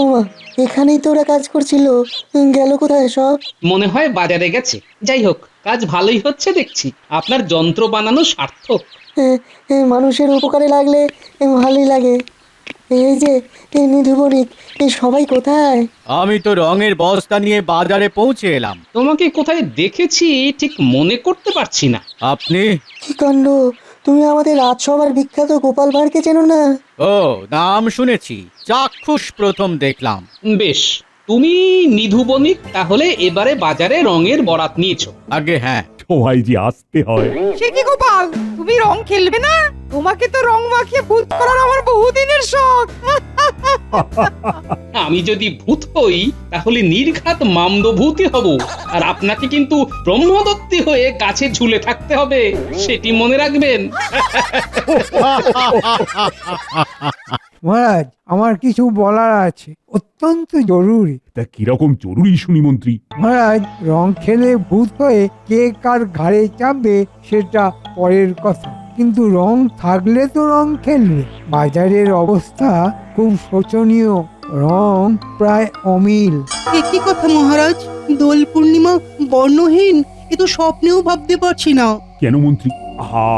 ওমা, এখানেই তো ওরা কাজ করছিল, গেল কোথায় সব? মনে হয় বাজারে গেছে। যাই হোক, কাজ ভালোই হচ্ছে দেখছি। আপনার যন্ত্র বানানো সার্থক। মানুষের উপকারে লাগলে ভালোই লাগে। এই যে নিধু বণিক, এই সবাই কোথায়? আমি তো রঙের বস্তা নিয়ে বাজারে পৌঁছে এলাম। তোমাকে কোথায় দেখেছি ঠিক মনে করতে পারছি না। আপনি? কি কাণ্ড! তুমি আমাদের রাজসভার বিখ্যাত গোপাল ভাঁড়কে চেনো না? ও, নাম শুনেছি, চাক্ষুষ প্রথম দেখলাম। বেশ, তুমি নিধু বণিক, তাহলে এবারে বাজারে রঙের বরাত নিয়েছো। আগে হ্যাঁ। সবাই যে আসতে হয়। সে কি গোপাল, তুমি রং খেলবে না? তোমাকে তো রং মাখিয়ে ভূত করার আমার বহুদিনের শখ। আমি যদি ভূত হই তাহলে নির্ঘাত মামদভূতি হব, আর আপনাকে কিন্তু ব্রহ্মদত্তি হয়ে গাছে ঝুলে থাকতে হবে, সেটি মনে রাখবেন। মহারাজ, আমার কিছু বলার আছে, অত্যন্ত জরুরি। তা কিরকম জরুরি শুনি মন্ত্রী? মহারাজ, রং খেলে ভূত হয়ে কে কার ঘাড়ে চাপবে সেটা পরের কথা, কিন্তু রং থাকলে তো রং খেলবে। বাজারের অবস্থা খুব শোচনীয়, রং প্রায় অমিল। এ কি কথা মহারাজ? দোল পূর্ণিমা বর্ণহীন, এ তো স্বপ্নেও ভাবতে পারছি না। কেন মন্ত্রী? আহা,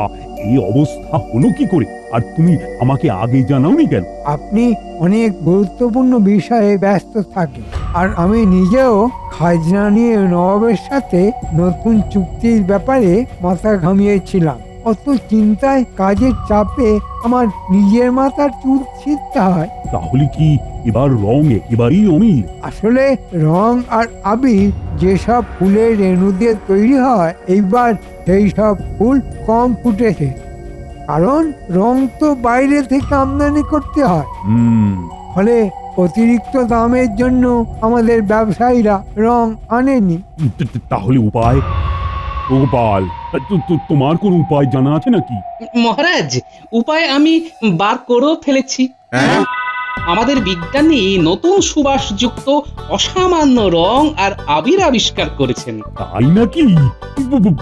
এই অবস্থা হলো কি করে? আর তুমি আমাকে আগে জানাওনি কেন? আপনি অনেক গুরুত্বপূর্ণ বিষয়ে ব্যস্ত থাকেন, আর আমি নিজেও খাজনা নিয়ে নবাবের সাথে নতুন চুক্তির ব্যাপারে মাথা ঘামিয়েছিলাম। অত চিন্তায়, কাজের চাপে আমার নিজের মাথার চুল ছিঁড়তে হয়। তাহলে কি এবার রং একেবারেই অমিল? আসলে রং আর আবির যেসব ফুলের রেণু দিয়ে তৈরি হয়, এইবার সেই সব ফুল কম ফুটেছে, কারণ রং তো বাইরে থেকে আমদানি করতে হয়। ফলে অতিরিক্ত দামের জন্য আমাদের ব্যবসায়ীরা রং আনেনি। তাহলে উপায়? গোপাল, তোমার কোন উপায় জানা আছে নাকি? মহারাজ, উপায় আমি বার করেও ফেলেছি। আমাদের বিজ্ঞানী নতুন সুবাসযুক্ত অসামান্য রং আর আবির আবিষ্কার করেছেন। তাই নাকি?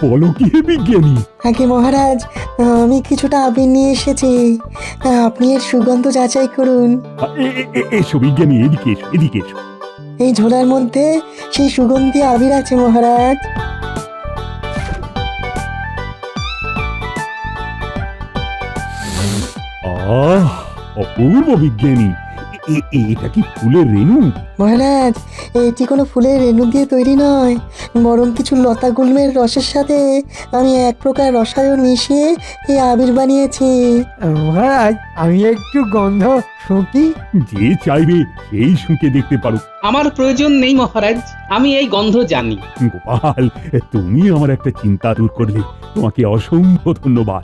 বলো কি হে বিজ্ঞানী? আগে মহারাজ, আমি কিছুটা আবির নিয়ে এসেছি, আপনি এর সুগন্ধ যাচাই করুন। এসো বিজ্ঞানী, এদিকে এসো, এদিকে এসো। এই ঝোলার মধ্যে সেই সুগন্ধি আবির আছে মহারাজ। আহ, অপূর্ব বিজ্ঞানী! এটা কি ফুলের রেণু? মহারাজ, এটি কোনো ফুলের রেণু দিয়ে তৈরি নয়, বরং কিছু লতা গুল্মের রসের সাথে আমি এক প্রকার রসায়ন মিশিয়ে এই আবির বানিয়েছি। মহারাজ, আমি একটু গন্ধ শুঁকি। যে চাইবে সেই শুঁকে দেখতে পারো। আমার প্রয়োজন নেই মহারাজ, আমি এই গন্ধ জানি। গোপাল, তুমি আমার একটা চিন্তা দূর করলে, তোমাকে অসংখ্য ধন্যবাদ।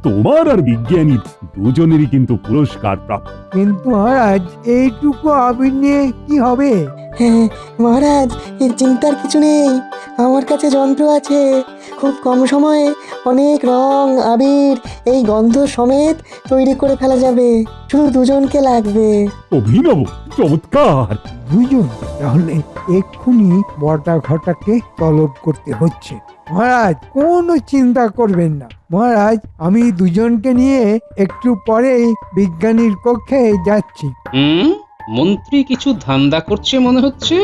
তোমার আর বিজ্ঞানীর দুজনেরই কিন্তু পুরস্কার প্রাপ্ত। কিন্তু মহারাজ, এইটুকু আবির নিয়ে কি হবে? হ্যাঁ মহারাজ, এর চিন্তার কিছু নেই, আমার কাছে যন্ত্র আছে। খুব কম সময়ে অনেক রং, আবির, এই গন্ধ সমেত তৈরি করে ফেলা যাবে, শুধু দুজনকে লাগবে। অভিনব, চমৎকার! দুজন? তাহলে এক্ষুনি বড়টা ঘটাকে তলব করতে হচ্ছে। মহারাজ, কোনো চিন্তা করবেন না। মহারাজ, আমি দুজনকে নিয়ে একটু পরেই বিজ্ঞানীর কক্ষে যাচ্ছি। মন্ত্রী কিছু ধান্দা করছে মনে হচ্ছে।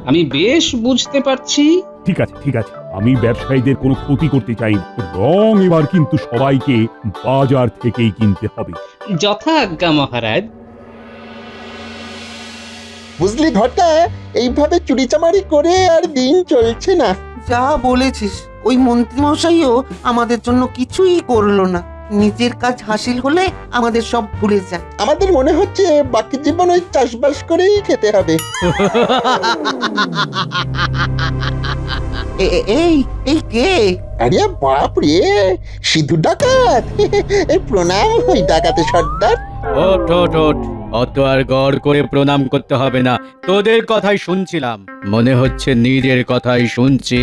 আমি বেশ বুঝতে পারছি। ঠিক আছে, ঠিক আছে, আমি ব্যবসায়ীদের কোনো ক্ষতি করতে চাই না। রং এবার কিন্তু সবাইকে বাজার থেকেই কিনতে হবে। যথা আজ্ঞা মহারাজ। বুঝলি ঘটা, এইভাবে চুরিচামারি করে আর দিন চলছে না। যা বলেছিস, ওই মন্ত্রী মশাইও আমাদের জন্য কিছুই করলো না। নিজের কাজ হাসিল হলে আমাদের সব ভুলে যায়। আমাদের মনে হচ্ছে বাকি জীবন ওই চাষবাস করেই খেতে হবে। এই এই কে? আরে বাপ রে, সিধু ডাকাত! এই প্রণাম ওই ডাকাতে সর্দার। ওঠ ওঠ ওঠ, অত আর গড় করে প্রণাম করতে হবে না। তোদের কথাই শুনছিলাম, মনে হচ্ছে নিজের কথাই শুনছি।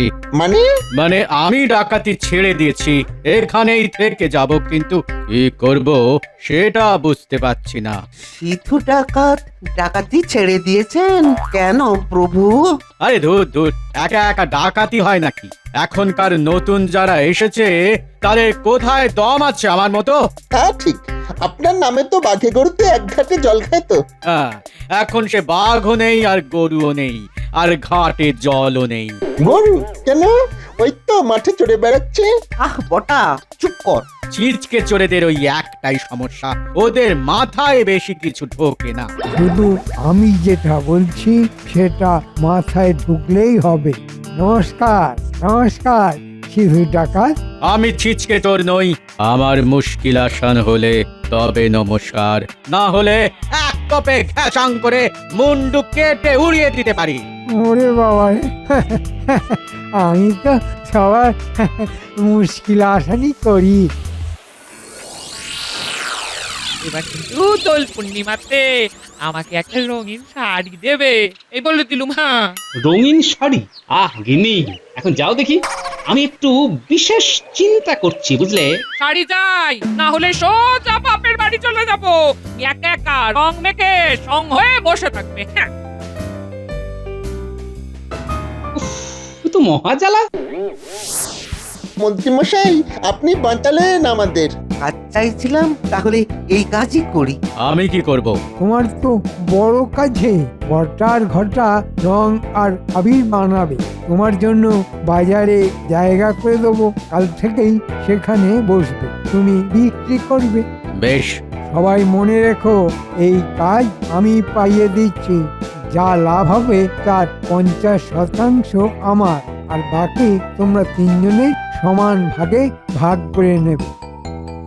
মানে আমি ডাকাতি ছেড়ে দিয়েছি, এখানেই থেকে যাব, কিন্তু কি করব সেটা বুঝতে পারছি না। সিধু ডাকাত ডাকাতি ছেড়ে দিয়েছেন কেন প্রভু? আরে ধুর ধুর, একা একা ডাকাতি হয় নাকি? এখনকার নতুন যারা এসেছে তাদের কোথায় দম আছে আমার মতো? তা ঠিক, আপনার নামে তো বাঘে গরুতে এক ঘাটে জল খায় তো। হ্যাঁ, এখন সে বাঘও নেই আর গরুও নেই আর ঘাটে জলও নেই। গরু কেন? ওই তো মাঠে চড়ে বেড়াচ্ছে। আহ বটা, চুপ কর। ছিচকে চোরেদের ওই একটাই সমস্যা, ওদের মাথায় বেশি কিছু ঢোকে না। শুধু আমি যেটা বলছি সেটা মাথায় ঢুকলেই হবে। নমস্কার, নমস্কার সিধু ডাকাত। আমি ছিচকে চোর নই, আমার মুশকিল আসান হলে তবে নমস্কার, না হলে এক কপে ঘ্যাসাং করে মুন্ডু কেটে উড়িয়ে দিতে পারি। ওরে বাবা রে, আমি তো সবার মুশকিল আসানি করি। এবার কিন্তু দোল পূর্ণিমাতে আমাকে একটা রঙিন শাড়ি দেবে, এই বলে দিলুম। হ্যাঁ, রঙিন শাড়ি? আহ গিন্নি, এখন যাও দেখি, আমি একটু বিশেষ চিন্তা করছি, বুঝলে? শাড়ি চাই, না হলে সোজা বাপের বাড়ি চলে যাবো। একা একা রং মেখে সং হয়ে বসে থাকবে। হ্যাঁ, এ তো মহা জ্বালা। মন্ত্রীমশাই, আপনি বাঁচালেন আমাদের। কাজ চাইছিলাম, তাহলে এই কাজই করি। আমি কি করব? তোমার তো বড় কাজে ঘটার ঘটা রং আর আবির বানাবে। তোমার জন্য বাজারে জায়গা করে দেবো, কাল থেকেই সেখানে বসবে, তুমি বিক্রি করবে। বেশ, সবাই মনে রেখো, এই কাজ আমি পাইয়ে দিচ্ছি। যা লাভ হবে তার 50% আমার, আর বাকি তোমরা তিনজনে সমান ভাগে ভাগ করে নেবে,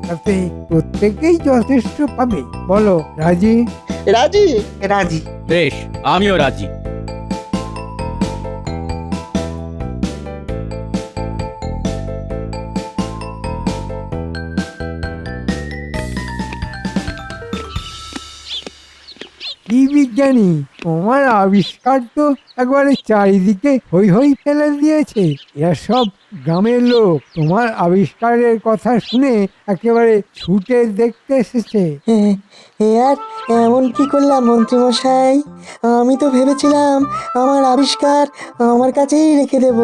তাতে প্রত্যেকেই যথেষ্ট পাবে। বলো রাজি? রাজি? রাজি। বেশ, আমিও রাজি। কি বিজ্ঞানী, তোমার আবিষ্কার তো একবারে চারিদিকে হই হই ফেলে দিয়েছে। এরা সব গ্রামের লোক তোমার আবিষ্কারের কথা শুনে একেবারে ছুটে দেখতে এসেছে। এ আর এমন কি করলাম মন্ত্রীমশাই? আমি তো ভেবেছিলাম আমার আবিষ্কার আমার কাছেই রেখে দেব,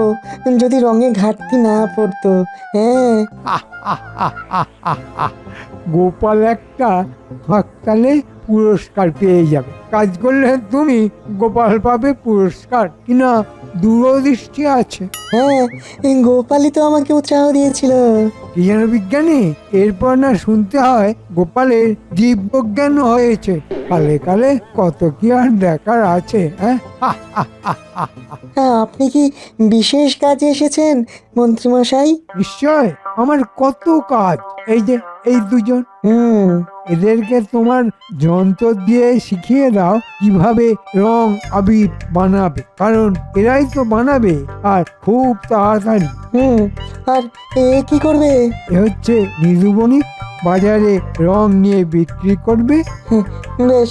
যদি রঙে ঘাটতি না পড়তো। হ্যাঁ, গোপাল একটা হাততালে পুরস্কার পেয়ে যাবে। কাজ করলে তুমি, গোপাল পাবে পুরস্কার। কিনা দূরদৃষ্টি আছে। হ্যাঁ, এই গোপালই তো আমাকে উৎসাহ দিয়েছিল। কি যেন বিজ্ঞানী, এরপর না শুনতে হয় গোপালের জীববিজ্ঞান হয়েছে। কালে কালে কত কি আর দেখার আছে। হ্যাঁ, আপনি কি বিশেষ কাজে এসেছেন মন্ত্রীমশাই? নিশ্চয়, আমার কত কাজ। এই যে এই দুজন, হুম, এদেরকে তোমার যন্ত্র দিয়ে শিখিয়ে দাও কিভাবে রং আবির বানাবে, কারণ এরাই তো বানাবে, আর খুব তাড়াতাড়ি। হুম, আর এ কি করবে? এ হচ্ছে নিরুবণী, বাজারে রং নিয়ে বিক্রি করবে। বেশ,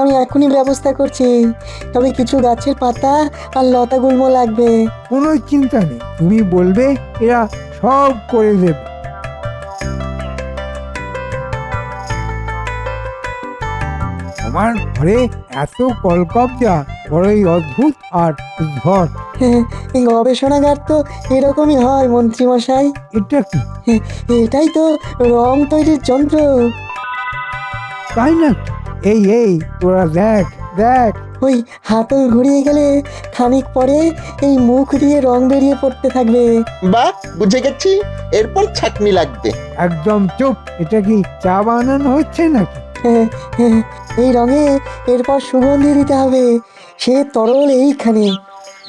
আমি এখনই ব্যবস্থা করছি। তবে কিছু গাছের পাতা আর লতা গুল্ম লাগবে। কোনো চিন্তা নেই, তুমি বলবে, এরা সব করে দেবে। আমার ঘরে এত কলকবজা বড়ই অদ্ভুত আর উদ্ভট। এই গবেষণাগার তো এরকমই হয় মন্ত্রীমশাই। এটা কি? এটাই তো রং তৈরির যন্ত্র। তাই না? এই এই তোরা দেখ দেখ, ওই হাতল ঘুরিয়ে গেলে খানিক পরে এই মুখ দিয়ে রং বেরিয়ে পড়তে থাকবে। বাহ, বুঝে গেছি। এরপর ছাঁকনি লাগবে। একদম চুপ। এটা কি চা বানানো হচ্ছে নাকি? এই রঙে এরপর সুগন্ধি দিতে হবে, সে তরল এইখানে।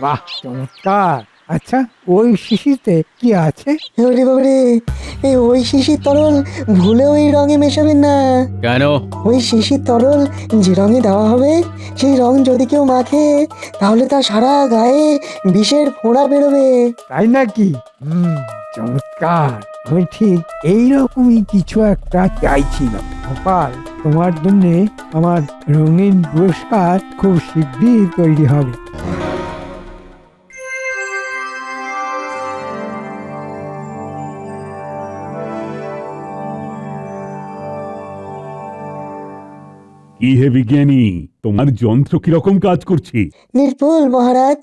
বাহ, চমৎকার। আচ্ছা, ওই শিশিতে কি আছে? ওরে বাবারে, ওই শিশির তরল ভুলেও এই রঙে মেশাবেন না। কেন? ওই শিশির তরল যে রঙে দেওয়া হবে, সেই রং যদি কেউ মাখে, তাহলে তার সারা গায়ে বিষের ফোঁড়া বেরোবে। তাই নাকি? চমৎকার। আমি ঠিক এইরকমই কিছু একটা চাইছিলাম। গোপাল, তোমার জন্য আমার রঙিন পুরস্কার খুব শীঘ্রই তৈরি হবে। কি হে বিজ্ঞানী, তোমার যন্ত্র কিরকম কাজ করছে? নির্ভুল মহারাজ।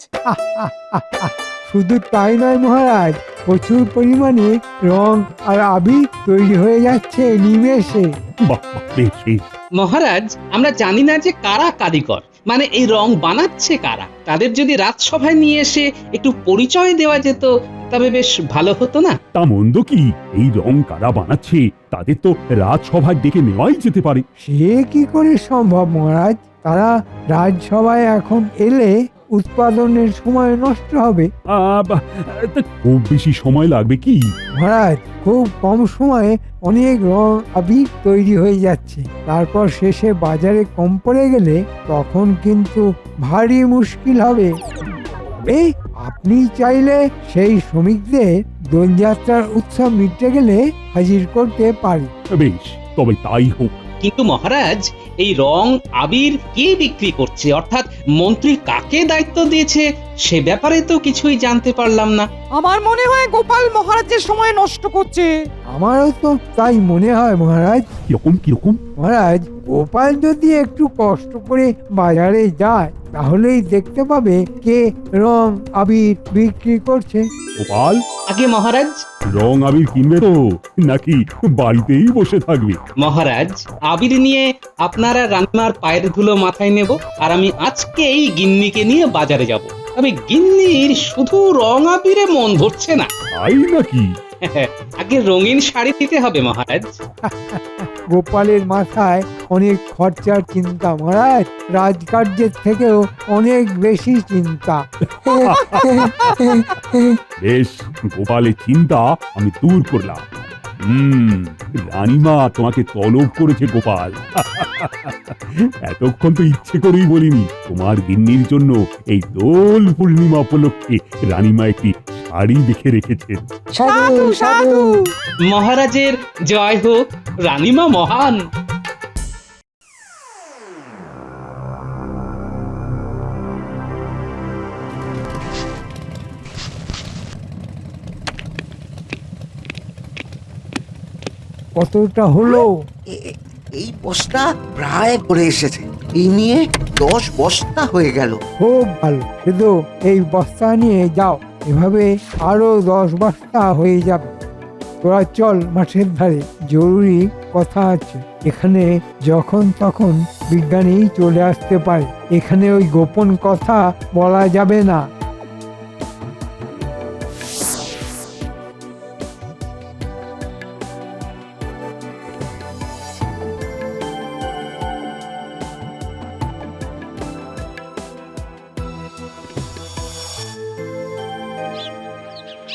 শুধু তাই নয় মহারাজ, প্রচুর পরিমাণে রং আর আবির তৈরি হয়ে যাচ্ছে নিমেষে। বাহ বাহ, বেশ বেশ। মহারাজ আমরা জানি না যে কারা কারিগর, মানে এই রং বানাচ্ছে কারা। তাদের যদি রাজসভায় নিয়ে এসে একটু পরিচয় দেওয়া যেত তবে বেশ ভালো হতো না? তা মন্দ কি, এই রং কারা বানাচ্ছে তাদের তো রাজসভায় ডেকে নেওয়াই যেতে পারে। সে কি করে সম্ভব মহারাজ? তারা রাজসভায় এখন এলে উৎপাদনের সময় নষ্ট হবে। তা খুব বেশি সময় লাগবে কি? মহারাজ, খুব কম সময়ে অনেক রং আবির তৈরি হয়ে যাচ্ছে। তারপর শেষে বাজারে কম পড়ে গেলে তখন কিন্তু ভারী মুশকিল হবে। এই আপনি চাইলে সেই শ্রমিকদের দোলযাত্রার উৎসব মিটে গেলে হাজির করতে পারি। বেশ, তবে তাই হোক। কিন্তু মহারাজ এই রং আবির কে বিক্রি করছে, অর্থাৎ মন্ত্রী কাকে দায়িত্ব দিয়েছে সে ব্যাপারে তো কিছুই জানতে পারলাম না। আমার মনে হয় গোপাল মহারাজের সময় নষ্ট করছে। আমারও তো তাই মনে হয় মহারাজ। কিরকম কিরকম? মহারাজ, গোপাল যদি একটু কষ্ট করে বাজারে যায় তাহলেই দেখতে পাবে কে রং আবির বিক্রি করছে। গোপাল আগে মহারাজ, রং আবির কিনবে তো নাকি বাড়িতেই বসে থাকবে? মহারাজ আবির নিয়ে আপনারা রান্নার পায়ের ধুলো মাথায় নেব, আর আমি আজকেই গিন্নিকে নিয়ে বাজারে যাব। তবে গিন্নির শুধু রং আবিরে মন ধরছে না। তাই নাকি? আগে রঙিন শাড়ি দিতে হবে মহারাজ। গোপালের মাথায় অনেক খরচার চিন্তা মহারাজ, রাজকার্যের থেকেও অনেক বেশি চিন্তা। বেশ, গোপালের চিন্তা আমি দূর করলাম। রানীমা তোমাকে তলব করেছে গোপাল। এতক্ষণ তো ইচ্ছে করেই বলিনি। তোমার গিন্নির জন্য এই দোল পূর্ণিমা উপলক্ষে রানীমা একটি শাড়ি দেখে রেখেছেন। সাধু সাধু। মহারাজের জয় হোক, রানীমা মহান। কতটা হলো? এই বস্তা প্রায় ভরে এসেছে। এই নিয়ে 10 বস্তা হয়ে গেল। খুব ভালো, শুধু এই বস্তা নিয়ে যাও, এভাবে আরো 10 বস্তা হয়ে যাবে। তোরা চল মাঠের ধারে, জরুরি কথা আছে। এখানে যখন তখন বিজ্ঞানী চলে আসতে পারে, এখানে ওই গোপন কথা বলা যাবে না।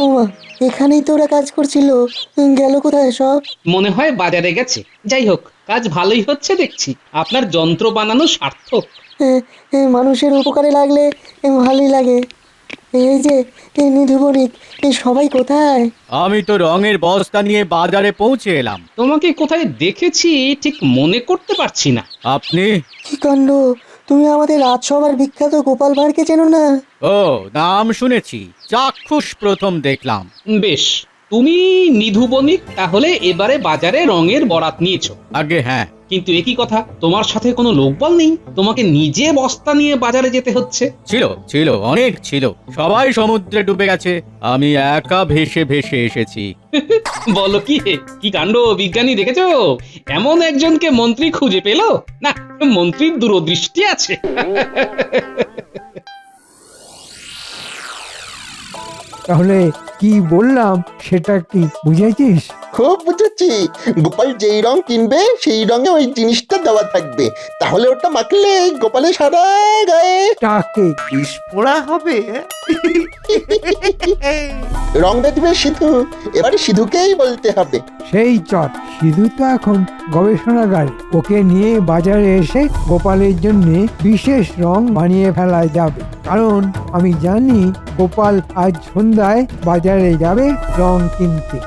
ওমা, এখানেই তো ওরা কাজ করছিল, গেল কোথায় সব? মনে হয় বাজারে গেছে। যাই হোক, কাজ ভালোই হচ্ছে দেখছি। আপনার যন্ত্র বানানো সার্থক। মানুষের উপকারে লাগলে ভালোই লাগে। এই যে নিধু বণিক, এই সবাই কোথায়? আমি তো রঙের বস্তা নিয়ে বাজারে পৌঁছে এলাম। তোমাকে কোথায় দেখেছি ঠিক মনে করতে পারছি না। আপনি? কি কাণ্ড, তুমি আমাদের রাজসভার বিখ্যাত গোপাল ভাঁড়কে চেনো না? ও, নাম শুনেছি, চাক্ষুষ প্রথম দেখলাম। বেশ, তুমি নিধু বণিক, তাহলে এবারে বাজারে রঙের বরাত নিয়েছো। আগে হ্যাঁ। কিন্তু একই কথা, তোমার সাথে কোনো লোকবল নেই, তোমাকে নিজে বস্তা নিয়ে বাজারে যেতে হচ্ছে। ছিল ছিল, অনেক ছিল, সবাই সমুদ্রে ডুবে গেছে, আমি একা ভেসে ভেসে এসেছি। বলো কি, কি কাণ্ড বিজ্ঞানী, দেখেছো? এমন একজনকে মন্ত্রী খুঁজে পেল না, মন্ত্রীর দূরদৃষ্টি আছে। তাহলে কি বললাম সেটা কি বুঝেছিস? খুব বুঝেছি। গোপাল যেই রং কিনবে সেই রঙে ওই জিনিসটা দেওয়া থাকবে, তাহলে ওটা মাখলে গোপালের সারা গায়ে টাকে বিস্ফোরা হবে। রং দেখবে সিধু। এবারে সিধুকেই বলতে হবে। সেই চট, সিধু তো এখন গবেষণাগারে, ওকে নিয়ে বাজারে এসে গোপালের জন্য বিশেষ রং বানিয়ে ফেলা যাবে। কারণ আমি জানি গোপাল আজ সন্ধ্যায় বাজারে যাবে রং কিনতে।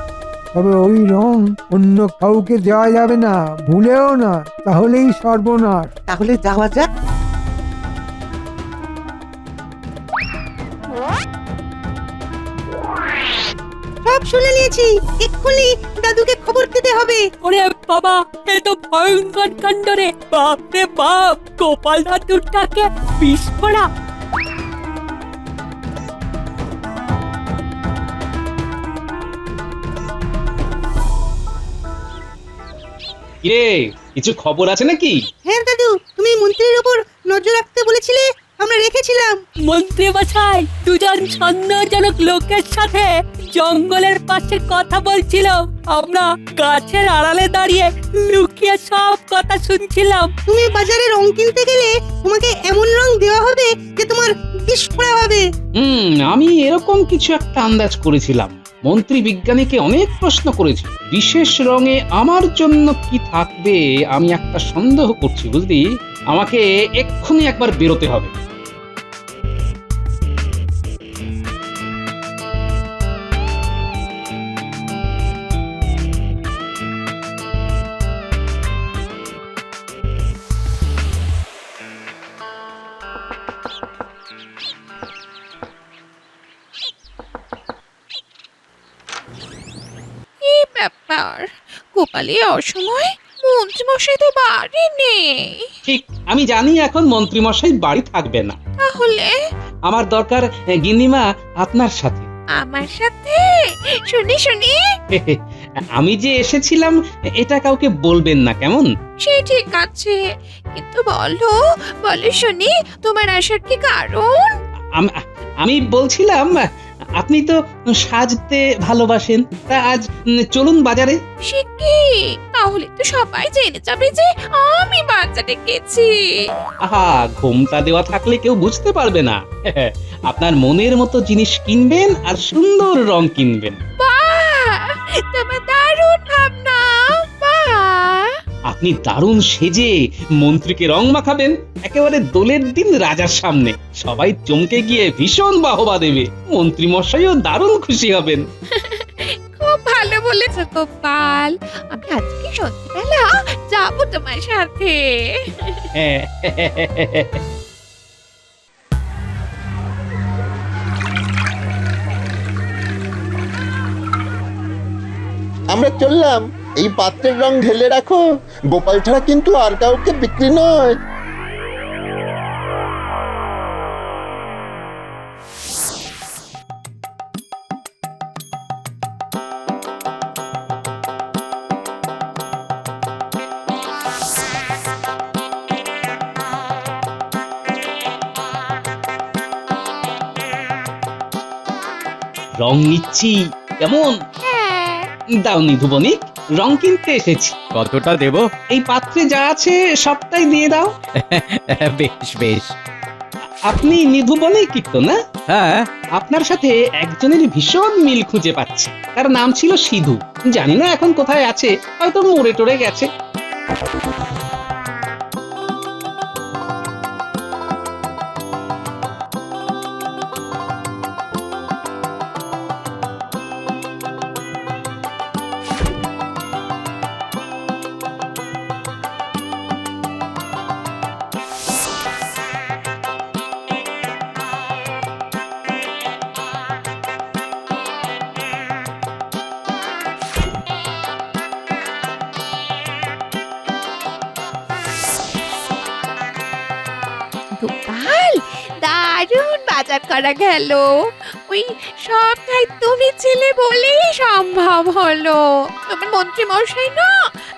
তবে ওই রং অন্য কাউকে দেওয়া যাবে না, ভুলেও না, তাহলেই সর্বনাশ। তাহলে যাওয়া যাক। সব শুনে নিয়েছি, এক্ষুনি দাদুকে খবর দিতে হবে। ওরে বাবা, এ তো ভয়ঙ্কর কাণ্ড রে। বাপ রে বাপ, গোপাল দাদুরটাকে বিস্ফোরা। কিরে, কিছু খবর আছে নাকি? হ্যাঁ দাদু, তুমি মন্ত্রীর উপর নজর রাখতে বলেছিলে, আমরা রেখেছিলাম। মন্ত্রী মশাই দুজন সন্দেহজনক লোকের সাথে জঙ্গলের পাশে কথা বলছিল। আমরা গাছের আড়ালে দাঁড়িয়ে লুকিয়ে সব কথা শুনছিলাম। তুমি বাজারে রং কিনতে গেলে তোমাকে এমন রং দেওয়া হবে যে তোমার বিস্ফোরা হবে। আমি এরকম কিছু একটা আন্দাজ করেছিলাম। মন্ত্রী বিজ্ঞানীকে অনেক প্রশ্ন করেছি, বিশেষ রঙে আমার জন্য কি থাকবে আমি একটা সন্দেহ করছি, বুঝলি? আমাকে এক্ষুনি একবার বেরোতে হবে। কি ব্যাপার, গোপালে অসময় মন্ত্রী মশাই তো বাড়ি নেই। ঠিক, আমি জানি এখন মন্ত্রী মশাই বাড়ি থাকবে না। তাহলে আমার দরকার গিন্নিমা আপনার সাথে। আমার সাথে? শুনি শুনি। আমি যে এসেছিলাম এটা কাউকে বলবেন না, কেমন? সে ঠিক আছে, কিন্তু বলো বলো শুনি, তোমার আসার কি কারণ? আমি বলছিলাম আপনি তো সাজতে ভালোবাসেন, তা আজ চলুন বাজারে। সে কি, তাহলে তো সবাই জেনে যাবে যে আমি বাজারে গেছি। আহা, ঘোমটা দেওয়া থাকলে কেউ বুঝতে পারবে না। আপনার মনের মতো জিনিস কিনবেন আর সুন্দর রং কিনবেন। বাহ, তোমার দারুণ ভাবনা। বাহ, আপনি দারুণ সেজে মন্ত্রীকে রং মাখাবেন, একেবারে দোলের দিন রাজার সামনে। সবাই চমকে গিয়ে ভীষণ বাহবা দেবে, মন্ত্রী মশাইও দারুণ খুশি হবেন। খুব ভালো বলেছ গোপাল, আমি আজকে সন্ধ্যাবেলা যাবো তোমার সাথে। হ্যাঁ। আমরা চললাম। এই পাত্রের রং ঢেলে রাখো, গোপাল ছাড়া কিন্তু আর কাউকে বিক্রি নয়। রং নিচ্ছি, কেমন? হ্যাঁ, দাও নিধু বণিক, রং কিনতে এসেছি। কতটা দেব? এই পাত্রে যা আছে সবটাই দিয়ে দাও। বেশ বেশ। আপনি নিধু বণিক তো না? হ্যাঁ। আপনার সাথে একজনের ভীষণ মিল খুঁজে পাচ্ছি। তার নাম ছিল সিধু, জানি না এখন কোথায় আছে, হয়তো মরে টরে গেছে। গোপাল, দারুণ বাজার করা গেল। ওই সবটাই তুমি ছেলে বলেই সম্ভব হলো। তোমার মন্ত্রী মশাই না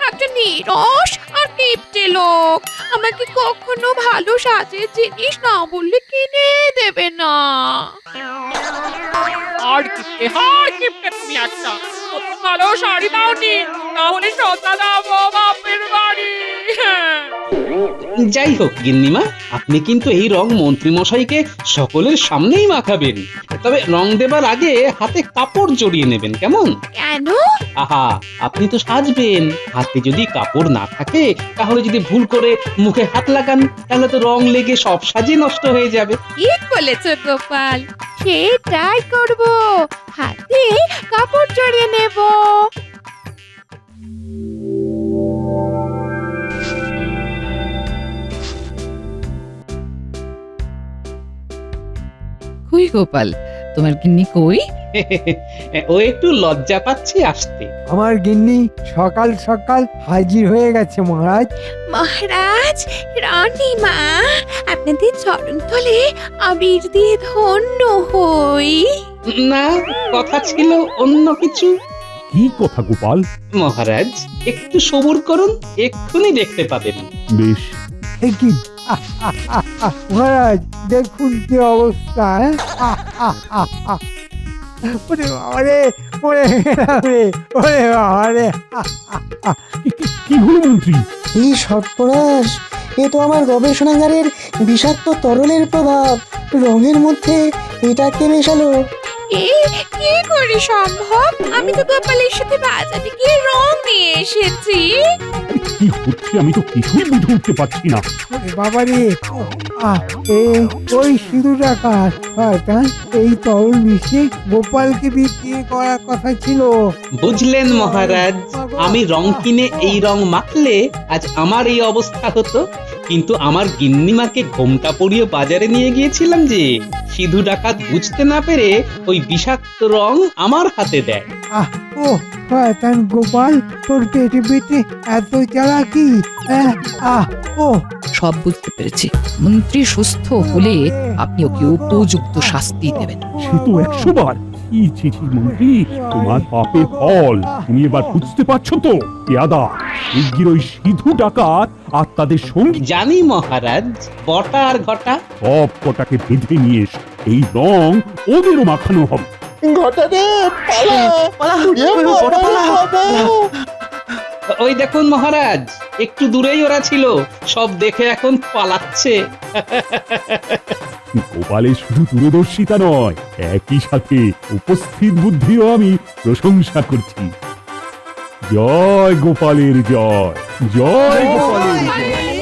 একটা নিরস আর কিপটে লোক, আমাকে কখনো ভালো সাজের জিনিস না বললে কিনে দেবে না। আর কিপটে তুমি একটা কত ভালো শাড়ি দাওনি, তাহলে সদা দাও বাপের বাড়ি। যাই হোক গিন্নিমা, আপনি কিন্তু এই রং মন্ত্রী মশাইকে সকলের সামনেই মাখাবেন। তবে রং দেবার আগে হাতে কাপড় জড়িয়ে নেবেন, কেমন? কেন? আহা, আপনি তো সাজবেন, হাতে যদি কাপড় না থাকে তাহলে যদি ভুল করে মুখে হাত লাগান তাহলে তো রং লেগে সব সাজই নষ্ট হয়ে যাবে। ঠিক বলেছ গোপাল, সেটাই করব, হাতে কাপড় জড়িয়ে নেব। কই গোপাল, তোমার গিন্নি কই? ও একটু লজ্জা পাচ্ছে আসতে। আমার গিন্নি সকাল সকাল হাজির হয়ে গেছে মহারাজ। মহারাজ, রানীমা, আপনাদের চরণ তলে আবির দিয়ে ধন্য হই। না, কথা ছিল অন্য কিছু। কি কথা গোপাল? মহারাজ একটু সবুর করুন, এক্ষুনি দেখতে পাবেন। বেশ, কি মহারাজ দেখুন কি অবস্থা, হ্যাঁ? ওরে বাবা রে, ওরে গেলাম রে, ওরে বাবা রে। কি হলো মন্ত্রী? এই সর্বনাশ, এ তো আমার গবেষণাগারের বিষাক্ত তরলের প্রভাব। রঙের মধ্যে এটাকে মেশালো। এ কি করে সম্ভব? আমি তো গোপালের সাথে বাজারে গিয়ে রং নিয়ে এসেছি। আরে কি হচ্ছে আমি তো কিছুই বুঝে উঠতে পারছি না। ওরে বাবা রে, ওই সিঁদুর ডাকাত শয়তান এই তরল মিশিয়ে গোপালকে বিক্রি করার কথা ছিল। বুঝলেন মহারাজ, আমি রং কিনে এই রং মাখলে আজ আমার এই অবস্থা হতো, কিন্তু আমার গিন্নিমাকে ঘোমটা পরিয়ে বাজারে নিয়ে গিয়েছিলাম যে সিধু ডাকাত বুঝতে না পেরে ওই বিষাক্ত রং আমার হাতে দেয়। ও শয়তান গোপাল, তোর পেটে পেটে এত চালাকি। ও সব বুঝতে পেরেছি। মন্ত্রী সুস্থ হলে আপনি ওকে উপযুক্ত শাস্তি দেবেন। সে তো 100 বার। কি চিঠি মন্ত্রী, তোমার পাপের ফল তুমি এবার বুঝতে পারছো তো? পেয়াদা শিগগির ওই সিধু ডাকাত আর তাদের সঙ্গী জানি মহারাজ, বটা আর ঘটা সব কটাকে বেঁধে নিয়ে এসো। এই রং ওদেরও মাখানো হবে। ঘটা রে, পালা, পালা, এ বাবা, পালা, বাবা। ওই দেখুন মহারাজ, একটু দূরেই ওরা ছিল, সব দেখে এখন পালাচ্ছে। গোপালের শুধু দূরদর্শিতা নয়, একই সাথে উপস্থিত বুদ্ধিও আমি প্রশংসা করছি। জয় গোপালের জয়, জয় গোপালের জয়।